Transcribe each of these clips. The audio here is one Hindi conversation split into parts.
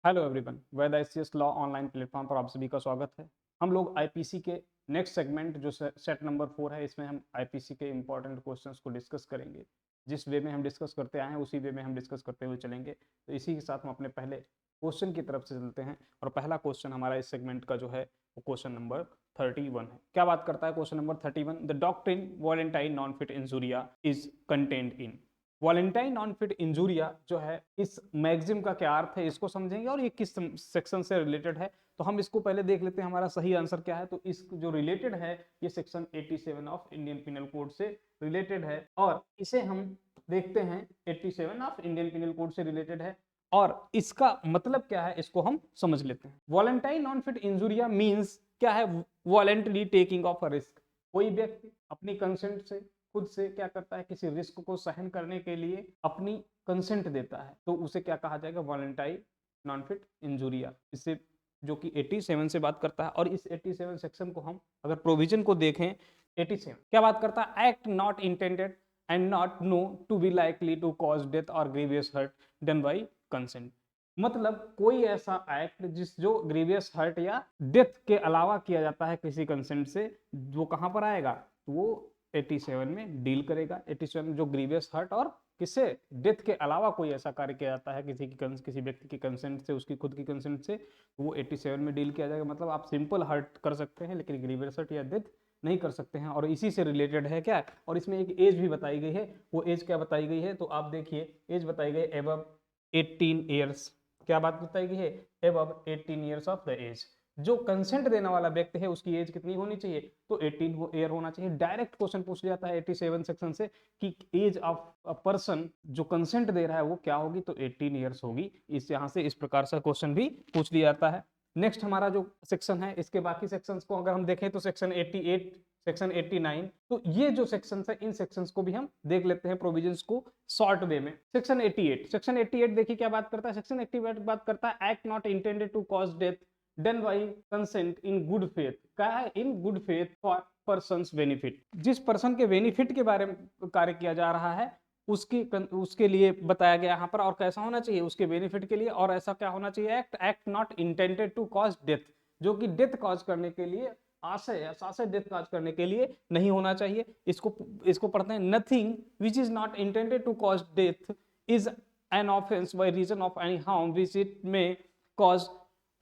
हेलो एवरीवन, वेद आईसीएस लॉ ऑनलाइन प्लेटफॉर्म पर आप सभी का स्वागत है। हम लोग आईपीसी के नेक्स्ट सेगमेंट जो सेट नंबर 4 है, इसमें हम आईपीसी के इंपॉर्टेंट क्वेश्चंस को डिस्कस करेंगे। जिस वे में हम डिस्कस करते आए हैं उसी वे में हम डिस्कस करते हुए चलेंगे। तो इसी के साथ हम अपने पहले क्वेश्चन की तरफ से चलते हैं और पहला क्वेश्चन हमारा इस सेगमेंट का जो है वो क्वेश्चन नंबर 31 है। क्या बात करता है question number 31? The doctrine volenti non fit injuria is contained in. Volenti non fit injuria जो है, इस मैगजिम का क्या अर्थ है इसको समझेंगे और ये किस सेक्शन से रिलेटेड है। तो हम इसको पहले देख लेते हैं हमारा सही आंसर क्या है। तो इस जो रिलेटेड है ये section 87 of Indian penal code से रिलेटेड है और इसे हम देखते हैं 87 ऑफ इंडियन पिनल कोड से रिलेटेड है और इसका मतलब क्या है इसको हम समझ लेते हैं। वॉलेंटाइन नॉन फिट इंजूरिया मीन्स क्या है? Voluntary taking of a risk. कोई व्यक्ति अपनी कंसेंट से खुद से क्या करता है, किसी रिस्क को सहन करने के लिए अपनी कंसेंट देता है, तो उसे क्या कहा जाएगा? वॉलेंटाइन नॉन फिट इंजूरिया। इससे जो कि 87 से बात करता है और इस 87 सेक्शन को हम अगर प्रोविजन को देखें, 87 क्या बात करता है? Act not intended and not known to be likely to cause death or grievous hurt done by consent. मतलब कोई ऐसा एक्ट जिस जो ग्रीवियस हर्ट या डेथ के अलावा किया जाता है किसी कंसेंट से, वो कहां पर आएगा? वो 87 में डील करेगा। 87 में जो ग्रीवियस हर्ट और किससे, डेथ के अलावा कोई ऐसा कार्य किया जाता है किसी व्यक्ति की कंसेंट से, उसकी खुद की कंसेंट से, वो 87 में डील किया जाएगा। मतलब आप सिंपल हर्ट कर सकते हैं लेकिन ग्रीवियस हर्ट या डेथ नहीं कर सकते हैं। और इसी से रिलेटेड है क्या, और इसमें एक एज भी बताई गई है। वो एज क्या बताई गई है? तो आप देखिए, एज बताई गई एबव 18 ईयर्स। क्या बात बताई गई है? Above 18 years of the age. जो कंसेंट देने वाला व्यक्ति है उसकी एज कितनी होनी चाहिए? तो 18 ईयर होना चाहिए। डायरेक्ट क्वेश्चन पूछ लिया जाता है 87 सेक्शन से कि एज ऑफ अ पर्सन जो कंसेंट दे रहा है वो क्या होगी? तो 18 ईयर्स होगी। इस यहाँ से इस प्रकार से क्वेश्चन भी पूछ लिया जाता है। नेक्स्ट हमारा जो सेक्शन है, इसके बाकी सेक्शंस को अगर हम देखें तो सेक्शन 88, सेक्शन 89, तो ये जो सेक्शंस है इन सेक्शंस को भी हम देख लेते हैं प्रोविजंस को शॉर्ट वे में। सेक्शन 88, सेक्शन 88 देखिए क्या बात करता है। सेक्शन 88 बात करता है act not intended to cause death done by consent in good faith. क्या है? In good faith for persons benefit. जिस पर्सन के बेनिफिट के बारे में कार्य किया जा रहा है उसके लिए बताया गया यहाँ पर। और कैसा होना चाहिए? उसके बेनिफिट के लिए। और ऐसा क्या होना चाहिए? Act not intended to cause death, जो कि डेथ कॉज करने के लिए आशय डेथ कॉज करने के लिए नहीं होना चाहिए। इसको पढ़ते हैं। Nothing which is not intended to cause death is an offence by reason of any harm which it may cause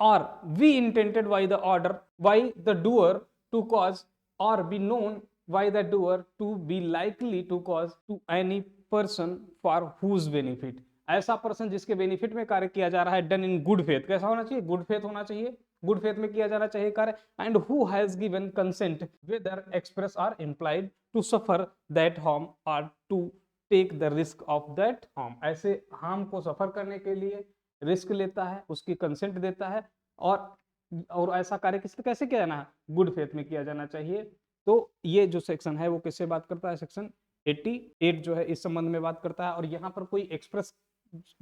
or be intended by the order by the doer to cause or be known by the doer to be likely to cause to any person for whose benefit। ऐसा पर्सन जिसके बेनिफिट में कार्य किया जा रहा है, डन इन गुड फेथ। कैसा होना चाहिए? गुड फेथ होना चाहिए। गुड फेथ में किया जाना चाहिए कार्य। And who has given consent whether express or implied to suffer that harm or to take the risk of that harm. ऐसे हार्म को सफर करने के लिए रिस्क लेता है, उसकी कंसेंट देता है और ऐसा कार्य किससे कैसे किया जाना है? गुड फेथ में किया जाना चाहिए। तो ये जो सेक्शन है वो किससे बात करता है? सेक्शन 88 जो है इस संबंध में बात करता है। और यहाँ पर कोई एक्सप्रेस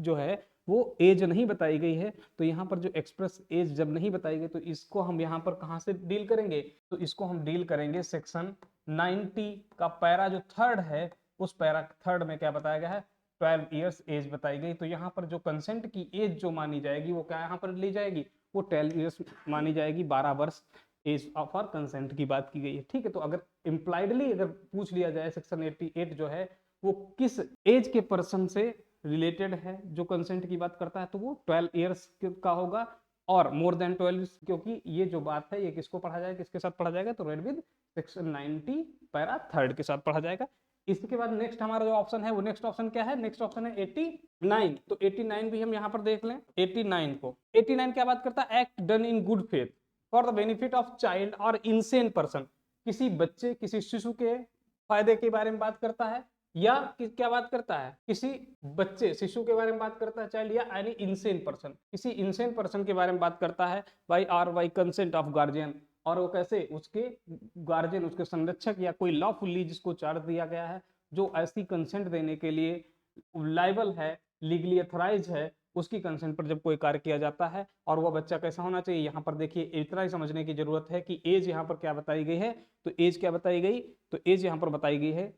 जो है वो एज नहीं बताई गई है। तो यहाँ पर जो एक्सप्रेस एज जब नहीं बताई गई तो इसको हम यहाँ पर कहाँ से डील करेंगे? तो इसको हम डील करेंगे सेक्शन 90 का पैरा जो थर्ड है, उस पैरा थर्ड में क्या बताया गया है? 12 ईयर्स एज बताई गई। तो यहाँ पर जो कंसेंट की एज जो मानी जाएगी वो क्या यहाँ पर ली जाएगी? वो 12 ईयर्स मानी जाएगी। 12 वर्ष एज ऑफ आर कंसेंट की बात की गई है। ठीक है, तो अगर इम्प्लाइडली अगर पूछ लिया जाए सेक्शन 88 जो है वो किस एज के पर्सन से रिलेटेड है जो कंसेंट की बात करता है, तो वो 12 ईयर्स का होगा और मोर देन 12, क्योंकि ये जो बात है ये किसको पढ़ा जाएगा, किसके साथ पढ़ा जाएगा? तो read with section 90 para third के साथ पढ़ा जाएगा। इसके बाद नेक्स्ट हमारा जो ऑप्शन है वो नेक्स्ट ऑप्शन क्या है? नेक्स्ट ऑप्शन है 89। तो 89 भी हम यहाँ पर देख लें 89 को। 89 क्या बात करता है? Act done in good faith for the benefit of child और इंसेन पर्सन। किसी बच्चे, किसी शिशु के फायदे के बारे में बात करता है या क्या बात करता है? किसी बच्चे, शिशु के बारे में बात करता है, चाइल्ड या एनी इंसेन पर्सन, किसी इंसेन पर्सन के बारे में बात करता है by or by consent of guardian. और वो कैसे? उसके गार्जियन, उसके संरक्षक या कोई लॉफुली जिसको चार्ज दिया गया है, जो ऐसी कंसेंट देने के लिए लाइबल है, लीगली अथोराइज है, उसकी कंसेंट पर जब कोई कार्य किया जाता है। और वह बच्चा कैसा होना चाहिए? यहाँ पर देखिए इतना ही समझने की जरूरत है कि एज यहाँ पर क्या बताई गई है। तो एज क्या बताई गई? तो एज यहाँ पर बताई गई है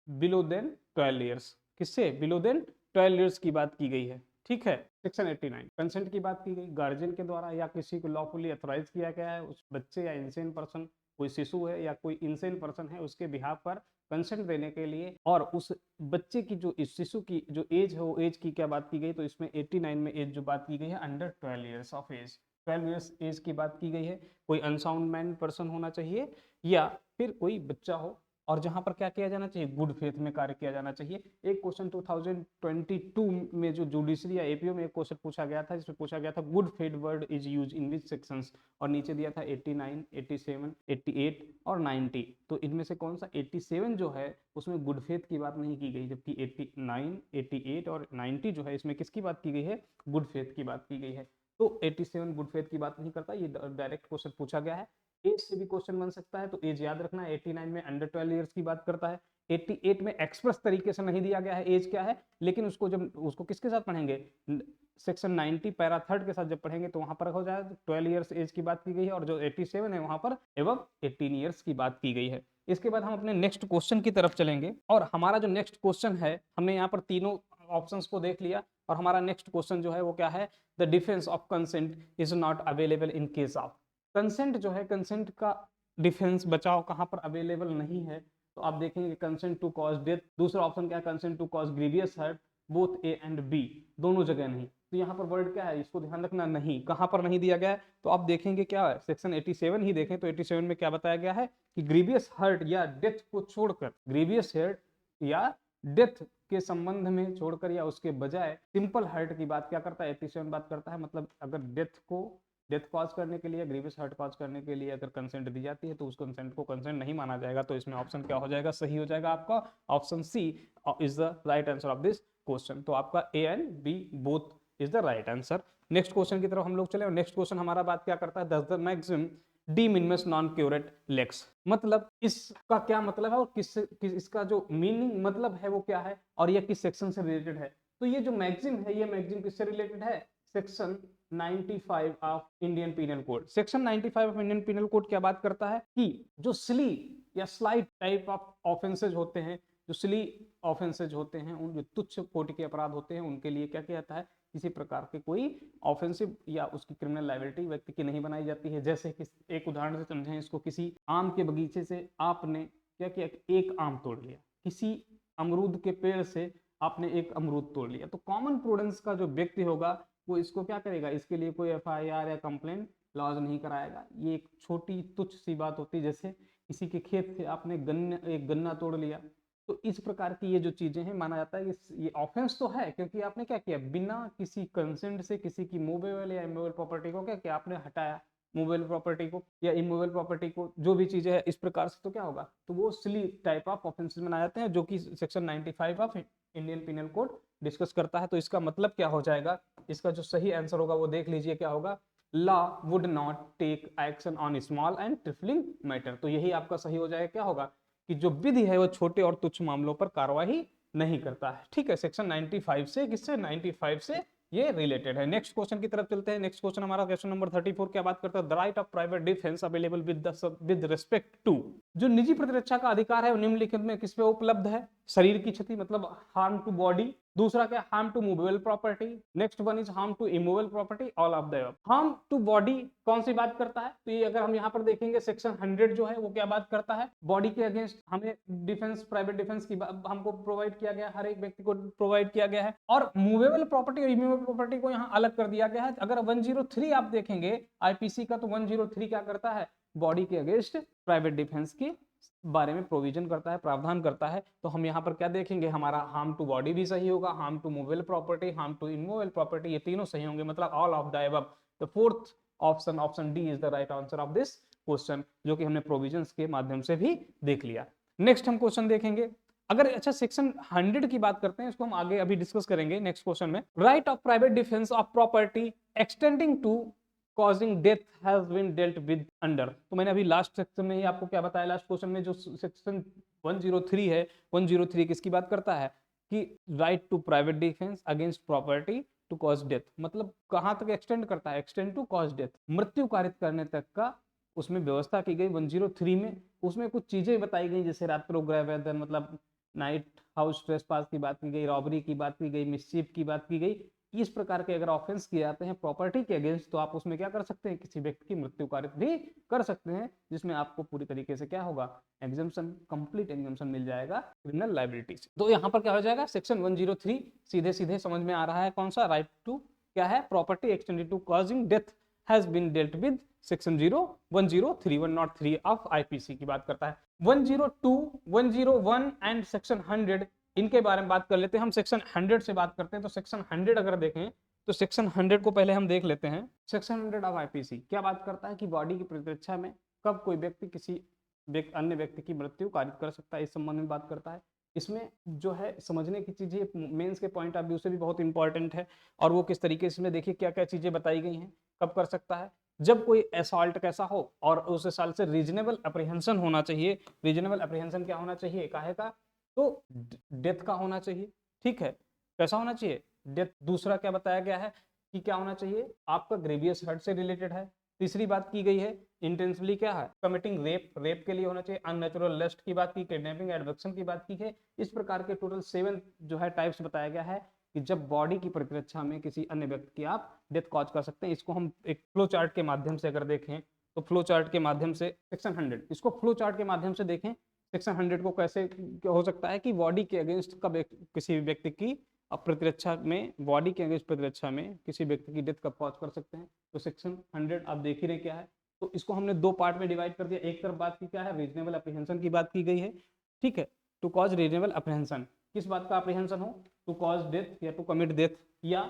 बिलो देन 12 ईयर्स। किससे? बिलो देन 12 ईयर्स की बात की गई है। ठीक है। सेक्शन 89 कंसेंट की बात की गई, गार्जियन के द्वारा या किसी को लॉफुली अथोराइज किया गया है, उस बच्चे या इंसेन पर्सन, कोई शिशु है या कोई इंसेन पर्सन है, उसके बिहाफ पर कंसेंट देने के लिए, और उस बच्चे की जो इस शिशु की जो एज है वो एज की क्या बात की गई, तो इसमें 89 में एज जो बात की गई है under 12 years of age, 12 years age की बात की गई है। कोई अनसाउंड मैन पर्सन होना चाहिए या फिर कोई बच्चा हो, और जहां पर क्या किया जाना चाहिए, गुड फेथ में कार्य किया जाना चाहिए। एक क्वेश्चन 2022 में जो जुडिशरी या एपीओ में एक क्वेश्चन पूछा गया था, जिसमें पूछा गया था good faith word is use in which sections, और नीचे दिया था 89, 87, 88 और 90। तो इनमें से कौन सा 87 जो है उसमें गुड फेथ की बात नहीं की गई, जबकि 89, 88 और 90 जो है इसमें किसकी बात की गई है, गुड फेथ की बात की गई है। तो 87 गुड फेथ की बात नहीं करता, ये डायरेक्ट क्वेश्चन पूछा गया है। एज से भी क्वेश्चन बन सकता है, तो एज याद रखना है। 89 में अंडर 12 ईयर्स की बात करता है, 88 में एक्सप्रेस तरीके से नहीं दिया गया है एज क्या है, लेकिन उसको जब उसको किसके साथ पढ़ेंगे, सेक्शन 90 पैरा थर्ड के साथ जब पढ़ेंगे तो वहां पर हो जाएगा 12 ईयर्स एज की बात की गई है, और जो 87 है वहां पर एवं 18 ईयर्स की बात की गई है। इसके बाद हम अपने नेक्स्ट क्वेश्चन की तरफ चलेंगे, और हमारा जो नेक्स्ट क्वेश्चन है, हमने यहाँ पर तीनों ऑप्शंस को देख लिया, और हमारा नेक्स्ट क्वेश्चन जो है वो क्या है, the defence of consent is not available in case of, consent जो है, कंसेंट का डिफेंस बचाव कहां पर अवेलेबल नहीं है, तो आप देखेंगे कंसेंट टू कॉज डेथ, दूसरा ऑप्शन क्या है, consent to cause grievous hurt, both A and B, दोनों जगह नहीं। तो यहाँ पर वर्ड क्या है, इसको ध्यान रखना, नहीं, कहां पर नहीं दिया गया है, तो आप देखेंगे क्या है, सेक्शन 87 ही देखें तो 87 में क्या बताया गया है कि ग्रीवियस हर्ट या डेथ को छोड़कर, ग्रीवियस हर्ट या डेथ के संबंध में छोड़कर या उसके बजाय सिंपल हर्ट की बात क्या करता है, 87 बात करता है। मतलब अगर डेथ कॉज करने के लिए, ग्रीवियस हर्ट कॉज करने के लिए अगर कंसेंट दी जाती है तो उस कंसेंट को कंसेंट नहीं माना जाएगा। तो इसमें ऑप्शन क्या हो जाएगा, सही हो जाएगा आपका option C is the right answer of this question. तो आपका A and B both is the right answer. Next question की तरफ हम लोग चले, और नेक्स्ट क्वेश्चन हमारा बात क्या करता है, thus the maximum de minimis non curat lex, मतलब इसका क्या मतलब है, और इसका जो मीनिंग मतलब है वो क्या है, और ये किस सेक्शन से रिलेटेड है। तो ये जो मैक्सिम है, ये मैक्सिम किससे रिलेटेड है, section 95 of Indian penal code. Section 95 of Indian penal code क्या बात करता है कि जो सिली या स्लाइट टाइप ऑफ ऑफेंसेज होते हैं, जो सिली ऑफेंसेज होते हैं, उन जो तुच्छ कोटि के अपराध होते हैं, उनके लिए क्या किया जाता है, किसी प्रकार के कोई ऑफेंसिव या उसकी क्रिमिनल लायबिलिटी व्यक्ति की नहीं बनाई जाती है। जैसे कि एक उदाहरण से समझें इसको, किसी आम के बगीचे से आपने क्या किया, एक आम तोड़ लिया, किसी अमरूद के पेड़ से आपने एक अमरूद तोड़ लिया, तो कॉमन प्रूडेंस का जो व्यक्ति होगा वो इसको क्या करेगा, इसके लिए कोई एफआईआर या कंप्लेंट लॉज नहीं कराएगा। ये एक छोटी तुच्छ सी बात होती है, जैसे किसी के खेत से आपने एक गन्ना तोड़ लिया, तो इस प्रकार की ये जो चीजें हैं, माना जाता है कि ये ऑफेंस तो है, क्योंकि आपने क्या किया, बिना किसी कंसेंट से किसी की मूवेबल या इमूवेबल प्रॉपर्टी को क्या किया, आपने हटाया, मूवेबल प्रॉपर्टी को या इमूवेबल प्रॉपर्टी को, जो भी चीजें है इस प्रकार से, तो क्या होगा, तो वो सिली टाइप ऑफ ऑफेंसेस बनाए जाते हैं, जो कि section 95 of Indian penal code discuss करता है। तो इसका मतलब क्या हो जाएगा, इसका जो सही आंसर होगा वो देख लीजिए क्या होगा, law would not take action on small and trifling matter. तो यही आपका सही हो जाएगा, क्या होगा कि जो विधि है वो छोटे और तुच्छ मामलों पर कार्रवाई नहीं करता है। ठीक है, सेक्शन 95 से, किससे, 95 से ये रिलेटेड है। नेक्स्ट क्वेश्चन की तरफ चलते हैं। नेक्स्ट क्वेश्चन हमारा क्वेश्चन नंबर 34 क्या बात करता है, the right of private defence available with respect to, जो निजी प्रतिरक्षा का अधिकार है वो निम्नलिखित में किस पे उपलब्ध है, शरीर की क्षति मतलब हार्म टू बॉडी, दूसरा क्या, harm to movable property, next one is harm to immovable property, all of the above. Harm to body कौन सी बात करता है, तो ये अगर हम यहाँ पर देखेंगे सेक्शन 100 जो है वो क्या बात करता है, बॉडी के अगेंस्ट हमें डिफेंस, प्राइवेट डिफेंस की हमको प्रोवाइड किया गया, हर एक व्यक्ति को प्रोवाइड किया गया है, और मूवेबल प्रॉपर्टी और इमूवेबल प्रॉपर्टी को यहाँ अलग कर दिया गया है। अगर 103 आप देखेंगे आईपीसी का, तो 103 क्या करता है, बॉडी के अगेंस्ट प्राइवेट डिफेंस की बारे में प्रोविजन करता है, प्रावधान करता है। तो हम यहाँ पर क्या देखेंगे, हमारा हार्म टू बॉडी भी सही होगा, harm to movable property, harm to immovable property, ये तीनों सही होंगे, मतलब all of the above. The fourth option, option D is the right answer of this question, जो कि हमने प्रोविजंस के माध्यम से भी देख लिया। नेक्स्ट हम क्वेश्चन देखेंगे, अगर अच्छा सेक्शन 100 की बात करते हैं, इसको हम आगे अभी डिस्कस करेंगे नेक्स्ट क्वेश्चन में। Right of private defence of property extending to causing death has been dealt with under, तो मैंने अभी लास्ट सेक्शन में ही आपको क्या बताया, लास्ट क्वेश्चन में जो सेक्शन 103 है, 103 किसकी बात करता है कि right to private defence against property to cause death, मतलब कहां तक एक्सटेंड करता है, एक्सटेंड टू कॉज डेथ, मृत्यु कारित करने तक का उसमें व्यवस्था की गई 103 में। उसमें कुछ चीजें बताई गई, जैसे रात्रोग्रह वेदन, मतलब नाइट हाउस ट्रेसपास की बात की गई, रॉबरी की बात की गई, मिसचीफ की बात की गई, इस प्रकार के अगर ऑफेंस किए जाते हैं प्रॉपर्टी के अगेंस्ट, तो आप उसमें क्या कर सकते हैं, किसी व्यक्ति की मृत्यु कारित भी कर सकते हैं, जिसमें आपको पूरी तरीके से क्या होगा, एग्जम्पशन, कंप्लीट एग्जम्पशन मिल जाएगा क्रिमिनल लायबिलिटी से। तो यहाँ पर क्या हो जाएगा, सेक्शन 103 सीधे सीधे समझ में आ रहा है, कौन सा, राइट टू क्या है, property extended to causing death has been dealt with section 103 103 of IPC की बात करता है। 102, 101 एंड सेक्शन 100 इनके बारे में बात कर लेते हैं। हम सेक्शन 100 से बात करते हैं। तो सेक्शन 100 अगर देखें तो सेक्शन 100 को पहले हम देख लेते हैं। सेक्शन 100 ऑफ आईपीसी क्या बात करता है कि बॉडी की प्रतिरक्षा में कब कोई व्यक्ति किसी अन्य व्यक्ति की मृत्यु कारित कर सकता है, इस संबंध में बात करता है। इसमें जो है समझने की चीजें मेंस के पॉइंट ऑफ व्यू से भी बहुत इंपॉर्टेंट है, और वो किस तरीके से, देखिए क्या क्या चीजें बताई गई हैं, कब कर सकता है, जब कोई असॉल्ट कैसा हो और उस असॉल्ट से रीजनेबल अप्रीहेंशन होना चाहिए। रीजनेबल अप्रीहेंशन क्या होना चाहिए, काहे का, तो डेथ का होना चाहिए, ठीक है, कैसा होना चाहिए, डेथ। दूसरा क्या बताया गया है कि क्या होना चाहिए, आपका ग्रेवियस हर्ट से रिलेटेड है। तीसरी बात की गई है इंटेंशनली क्या है, कमिटिंग रेप, रेप के लिए होना चाहिए। अननेचुरल लस्ट की बात की, किडनैपिंग, एडवक्शन की बात की है। इस प्रकार के टोटल 7 जो है टाइप्स बताया गया है कि जब बॉडी की प्रतिरक्षा में किसी अन्य व्यक्ति की आप डेथ कॉज कर सकते हैं। इसको हम एक फ्लो चार्ट के माध्यम से अगर देखें तो फ्लो चार्ट के माध्यम से सेक्शन 100, इसको फ्लो चार्ट के माध्यम से देखें, सेक्शन 100 को कैसे हो सकता है कि बॉडी के अगेंस्ट कब किसी व्यक्ति की प्रतिरक्षा में, बॉडी के अगेंस्ट प्रतिरक्षा में किसी व्यक्ति की डेथ कब कॉज कर सकते हैं। तो सेक्शन 100 आप देख ही रहे क्या है। तो इसको हमने 2 पार्ट में डिवाइड कर दिया। एक तरफ बात की क्या है, रीजनेबल अप्रीहेंशन की बात की गई है, ठीक है, टू कॉज रीजनेबल अप्रीहेंशन, किस बात का अप्रीहेंशन हो, टू कॉज डेथ या टू कमिट डेथ या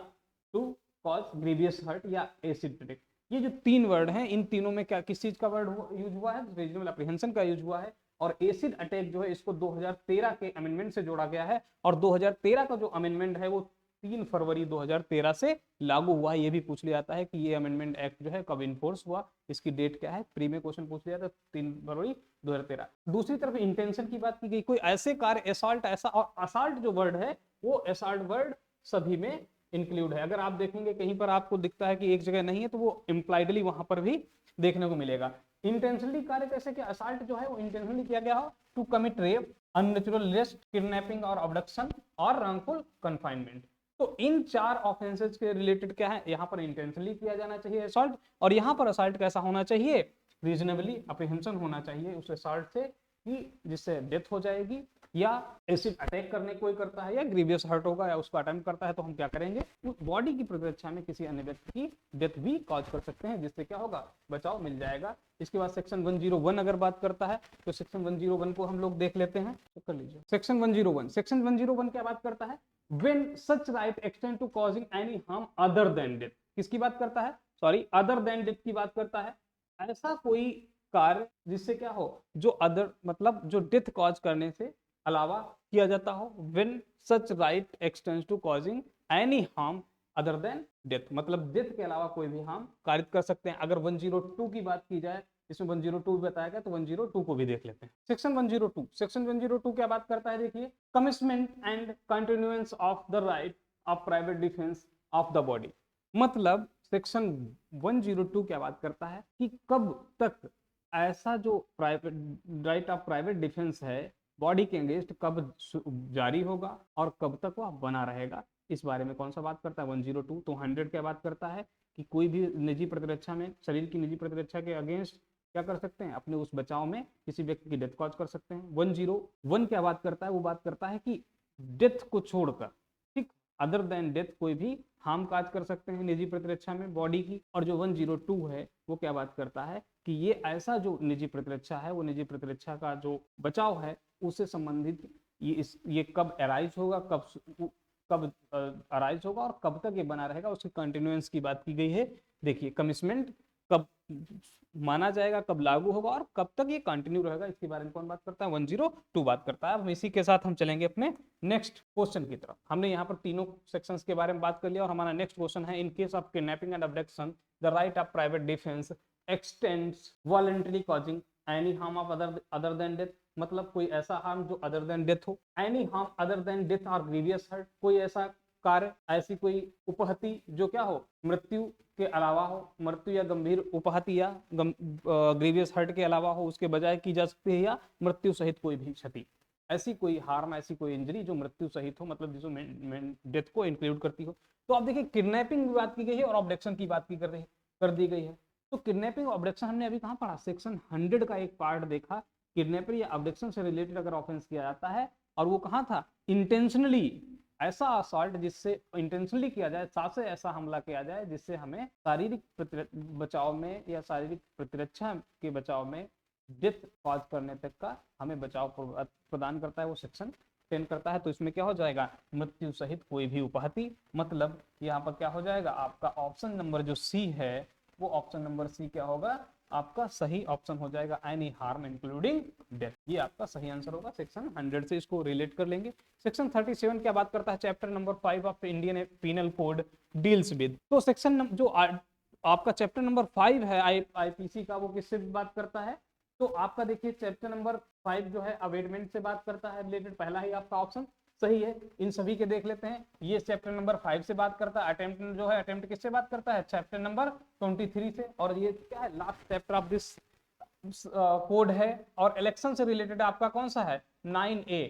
टू कॉज ग्रीवियस हर्ट या एसिड अटैक। ये जो 3 वर्ड हैं, इन तीनों में क्या किस चीज का वर्ड यूज हुआ है, रीजनेबल अप्रीहेंशन का यूज हुआ है। और एसिड अटैक जो है इसको 2013 के अमेंडमेंट से जोड़ा गया है, और 2013 का जो अमेंडमेंट है वो 3 फरवरी 2013 से लागू हुआ है। ये भी पूछ लिया जाता है कि ये अमेंडमेंट एक्ट जो है कब इन्फोर्स हुआ, इसकी डेट क्या है, प्री में क्वेश्चन पूछ लिया था, 3 फरवरी 2013। दूसरी तरफ इंटेंशन की बात की गई, कोई ऐसे कार्य, असॉल्ट ऐसा, और असॉल्ट जो वर्ड है वो असॉल्ट वर्ड सभी में इंक्लूड है। अगर आप देखेंगे कहीं पर आपको दिखता है कि एक जगह नहीं है, तो वो इम्प्लाइडली वहां पर भी देखने को मिलेगा। इंटेंशनली कार्य कैसे, कि असॉल्ट जो है वो इंटेंशनली किया गया हो, to commit rape, unnatural lust, kidnapping or abduction or wrongful confinement. तो इन 4 ऑफेंसेस के रिलेटेड क्या है, यहाँ पर इंटेंशनली किया जाना चाहिए असॉल्ट, और यहाँ पर असॉल्ट कैसा होना चाहिए, रीजनेबली अप्रीहेंशन होना चाहिए उस असॉल्ट से कि जिससे डेथ हो जाएगी, या एसिड अटैक करने कोई करता है, या ग्रीवियस हर्ट होगा या उसको अटेम्प्ट करता है, तो हम क्या करेंगे, बॉडी की प्रतिरक्षा में किसी अन्य व्यक्ति की डेथ भी कॉज कर सकते हैं, जिससे क्या होगा, बचाव मिल जाएगा। इसके बाद सेक्शन 101 अगर बात करता है तो सेक्शन 101 को हम लोग देख लेते हैं, तो कर लीजिए। सेक्शन 101, सेक्शन 101 क्या बात करता है, when such right extend to causing any harm other than death, किसकी बात करता है, सॉरी, other than death की बात करता है। ऐसा कोई कार्य जिससे क्या हो, जो अदर मतलब जो डेथ कॉज करने से अलावा किया जाता हो, when such right extends to causing any harm other than death, मतलब डेथ के अलावा कोई भी हार्म कारित कर सकते हैं। अगर 102 की बात की जाए, इसमें 102 भी बताया गया, तो 102 को भी देख लेते हैं। सेक्शन 102, सेक्शन 102 क्या बात करता है, देखिए, commitment and continuance of the right of private defence of the body. मतलब सेक्शन 102 क्या बात करता है कि कब तक ऐसा जो private right of private defence है बॉडी के अगेंस्ट कब जारी होगा और कब तक वह बना रहेगा, इस बारे में कौन सा बात करता है, 102। तो 100 क्या बात करता है कि कोई भी निजी प्रतिरक्षा में, शरीर की निजी प्रतिरक्षा के अगेंस्ट क्या कर सकते हैं, अपने उस बचाव में किसी व्यक्ति की डेथ कॉज कर सकते हैं। 101 क्या बात करता है, वो बात करता है कि डेथ को छोड़कर, ठीक, अदर देन डेथ कोई भी हार्म काज कर सकते हैं निजी प्रतिरक्षा में बॉडी की। और जो 102 है वो क्या बात करता है कि ये ऐसा जो निजी प्रतिरक्षा है, वो निजी प्रतिरक्षा का जो बचाव है उससे संबंधित ये कब अराइज होगा, कब अराइज होगा और कब तक ये बना रहेगा, उसकी कंटिन्यूएंस की बात की गई है। देखिए, कमिटमेंट कब माना जाएगा, कब लागू होगा और कब तक ये कंटिन्यू रहेगा, इसके बारे में कौन बात करता है, 102 बात करता है। अब इसी के साथ हम चलेंगे अपने नेक्स्ट क्वेश्चन की तरफ। हमने यहाँ पर तीनों सेक्शंस के बारे में बात कर लिया और हमारा नेक्स्ट क्वेश्चन है, in case of kidnapping and abduction the right of private defence x tends voluntary causing any harm of other than death. मतलब कोई ऐसा हार्म जो अदर देन डेथ हो, any harm other than death or grievous hurt, कोई ऐसा कार्य, ऐसी कोई उपहति जो क्या हो, मृत्यु के अलावा हो, मृत्यु या गंभीर उपहति या ग्रीवियस हर्ट के अलावा हो, उसके बजाय की जा सकती है, या मृत्यु सहित कोई भी क्षति। ऐसी कोई हार्म, ऐसी कोई इंजरी जो मृत्यु सहित हो, मतलब जिसमें डेथ को इंक्लूड करती हो। तो आप देखिए किडनैपिंग की बात की गई है और ऑब्डक्शन की बात की कर दी गई है। तो किडनैपिंग ऑब्डक्शन हमने अभी कहाँ पढ़ा, सेक्शन 100 का एक पार्ट देखा। किडनैपर या ऑब्डक्शन से रिलेटेड अगर ऑफेंस किया जाता है और वो कहाँ था, इंटेंशनली, ऐसा असॉल्ट जिससे इंटेंशनली किया जाए, साथ से ऐसा हमला किया जाए जिससे हमें शारीरिक बचाव में या शारीरिक प्रतिरक्षा के बचाव में डेथ कॉज करने तक का हमें बचाव प्रदान करता है, वो सेक्शन 10 करता है। तो इसमें क्या हो जाएगा, मृत्यु सहित कोई भी उपाधि, मतलब यहाँ पर क्या हो जाएगा आपका ऑप्शन नंबर जो सी है, वो ऑप्शन नंबर सी क्या होगा आपका सही ऑप्शन हो जाएगा, एनी हार्म इंक्लूडिंग डेथ। ये आपका सही आंसर होगा। सेक्शन 100 से इसको रिलेट कर लेंगे। सेक्शन 37 क्या बात करता है, chapter number 5 of Indian penal code deals with. तो सेक्शन जो आपका चैप्टर नंबर 5 है आईपीसी का, वो किससे बात करता है, तो आपका देखिए चैप्टर नंबर 5 जो है अवेटमेंट से बात करता है रिलेटेड, पहला ही आपका ऑप्शन सही है। इन सभी के देख लेते हैं। ये चैप्टर नंबर 5 से बात करता है। अटेम्प्ट जो है, अटेम्प्ट किससे बात करता है, चैप्टर नंबर 23 से। और ये क्या है, last chapter of this code है। और इलेक्शन से रिलेटेड आपका कौन सा है, 9A।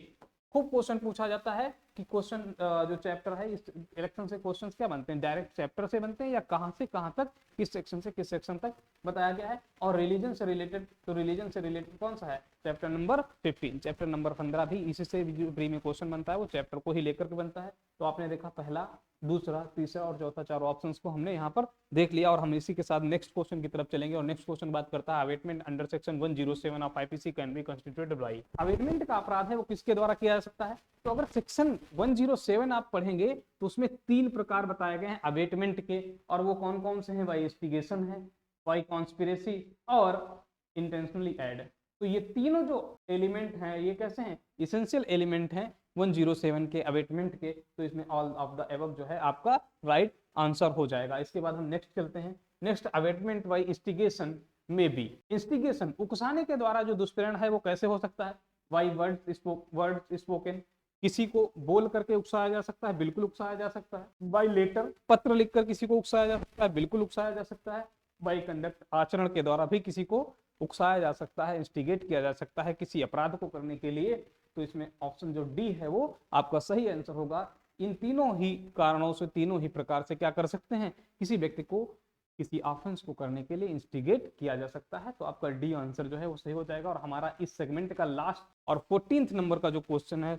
खूब क्वेश्चन पूछा जाता है कि क्वेश्चन जो चैप्टर है, इस इलेक्शन से क्वेश्चंस क्या बनते हैं, डायरेक्ट चैप्टर से बनते हैं या कहां से कहां तक, किस सेक्शन से किस सेक्शन तक बताया गया है। और रिलीजन से रिलेटेड, तो रिलीजन से रिलेटेड कौन सा है, चैप्टर नंबर 15। चैप्टर नंबर 15 भी इसी से प्री में क्वेश्चन बनता है, वो चैप्टर को ही लेकर के बनता है। तो आपने देखा पहला, दूसरा, तीसरा और चौथा, चारों ऑप्शंस को हमने यहाँ पर देख लिया। और हम इसी के साथ नेक्स्ट क्वेश्चन की तरफ चलेंगे। और नेक्स्ट क्वेश्चन बात करता है abetment under section 107 of IPC can be constituted by. Abetment का अपराध है वो किसके द्वारा किया जा सकता है, तो अगर सेक्शन 107 आप पढ़ेंगे तो उसमें 3 प्रकार बताए गए हैं अवेटमेंट के। और वो कौन कौन से हैं, बाय इंस्टिगेशन है, बाय कॉन्स्पिरेसी और इंटेंशनली ऐड। तो ये तीनों जो एलिमेंट हैं ये कैसे हैं, इसेंशियल एलिमेंट हैं 107 के अवेटमेंट के। तो इसमें ऑल ऑफ द एबव जो है आपका राइट आंसर हो जाएगा। इसके बाद हम नेक्स्ट चलते हैं। नेक्स्ट, अवेटमेंट बाय इंस्टिगेशन में बी। इंस्टिगेशन, उकसाने के द्वारा जो दुष्प्रेरण है वो कैसे हो सकता है, बाय वर्ड स्पोकन, किसी को बोल करके उकसाया जा सकता है, बिल्कुल उकसाया जा सकता है। बाय लेटर, पत्र लिखकर किसी को उकसाया जा सकता है, बिल्कुल उकसाया जा सकता है। बाय कंडक्ट, आचरण के द्वारा भी किसी को उकसाया जा सकता है, इंस्टिगेट किया जा सकता है किसी अपराध को करने के लिए। तो इसमें ऑप्शन जो डी है वो आपका सही आंसर होगा। इन तीनों ही कारणों से, तीनों ही प्रकार से क्या कर सकते हैं, किसी व्यक्ति को किसी ऑफेंस को करने के लिए इंस्टिगेट किया जा सकता है। तो आपका डी आंसर जो है वो सही हो जाएगा। और हमारा इस सेगमेंट का लास्ट और 14th नंबर का जो क्वेश्चन है,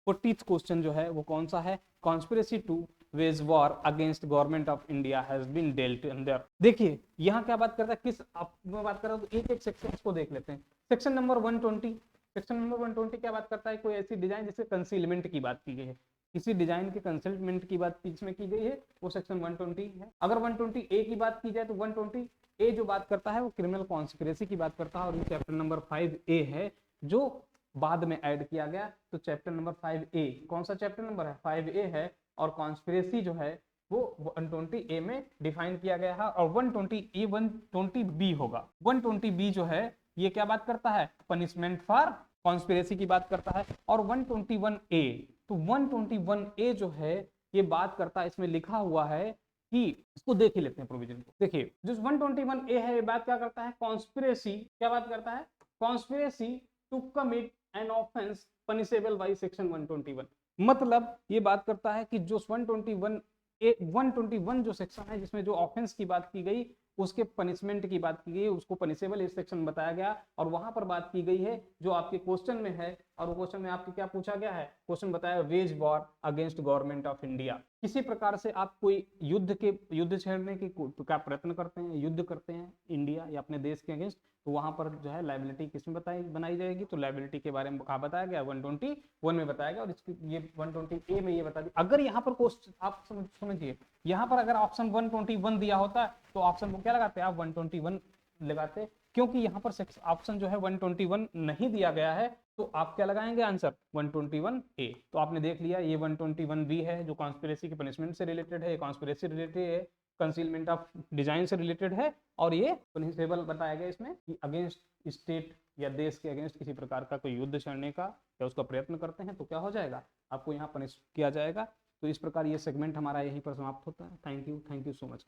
40th क्वेश्चन जो है वो कौन सा है, conspiracy to wage war against government of India has been dealt under. देखिए यहाँ क्या बात करता है, किस आप बात कर रहा हूँ, तो एक एक सेक्शन को देख लेते हैं। सेक्शन नंबर 120, सेक्शन नंबर 120 क्या बात करता है, कोई ऐसी डिजाइन जिससे कंसीलमेंट की बात की गई है, किसी डिजाइन के कंसीलमेंट की बात इसमें की गई है, वो सेक्शन 120 है। अगर 120A की बात की जाए तो 120A जो बात करता है वो क्रिमिनल कॉन्स्पिरेसी की बात करता है। और ये चैप्टर नंबर 5A है जो बाद में ऐड किया गया। तो चैप्टर नंबर 5A, कौन सा चैप्टर नंबर है, 5A है। और कॉन्स्पिरेसी जो है वो 120A में डिफाइन किया गया है। और 120A 120B होगा। 120B जो है ये क्या बात करता है, पनिशमेंट फॉर कॉन्स्पिरेसी की बात करता है। और 121A, तो 121A जो है ये बात करता है, इसमें लिखा हुआ है कि, इसको देख ही लेते हैं प्रोविजन को। देखिए जो 121A है ये बात क्या करता है, कॉन्स्पिरेसी, क्या बात करता है, conspiracy to commit an offence punishable by section 121। मतलब ये बात करता है कि जो 121 जो सेक्शन है जिसमें जो ऑफेंस की बात की गई उसके पनिशमेंट की बात की गई, उसको पनिशेबल इस सेक्शन बताया गया। और वहां पर बात की गई है जो आपके क्वेश्चन में है। और वो क्वेश्चन में आपके क्या पूछा गया है, क्वेश्चन बताया veg war against government of India. किसी प्रकार से आप कोई युद्ध छेड़ने की क्या प्रयत्न करते हैं, युद्ध करते हैं इंडिया या अपने देश के अगेंस्ट, तो वहां पर जो है लाइबिलिटी किसमें बनाई जाएगी, तो लाइबिलिटी के बारे में कहा बताया गया, 121 में बताया गया। और इसकी ये 120A में ये बता दी। अगर यहाँ पर क्वेश्चन आप समझिए, यहाँ पर अगर ऑप्शन 121 दिया होता तो ऑप्शन को क्या लगाते, आप 121 लगाते। क्योंकि यहाँ पर ऑप्शन जो है 121 नहीं दिया गया है, तो आप क्या लगाएंगे आंसर, 121A। तो आपने देख लिया ये 121B है जो कॉन्स्पिरेसी के पनिशमेंट से रिलेटेड है, कॉन्स्पिरेसी रिलेटेड है, कंसीलमेंट ऑफ डिजाइन से रिलेटेड है। और ये पनिशेबल बताया गया इसमें कि अगेंस्ट स्टेट या देश के अगेंस्ट किसी प्रकार का कोई युद्ध छेड़ने का या उसका प्रयत्न करते हैं तो क्या हो जाएगा, आपको यहाँ पनिश किया जाएगा। तो इस प्रकार ये सेगमेंट हमारा यहीं पर समाप्त होता है। Thank you so much.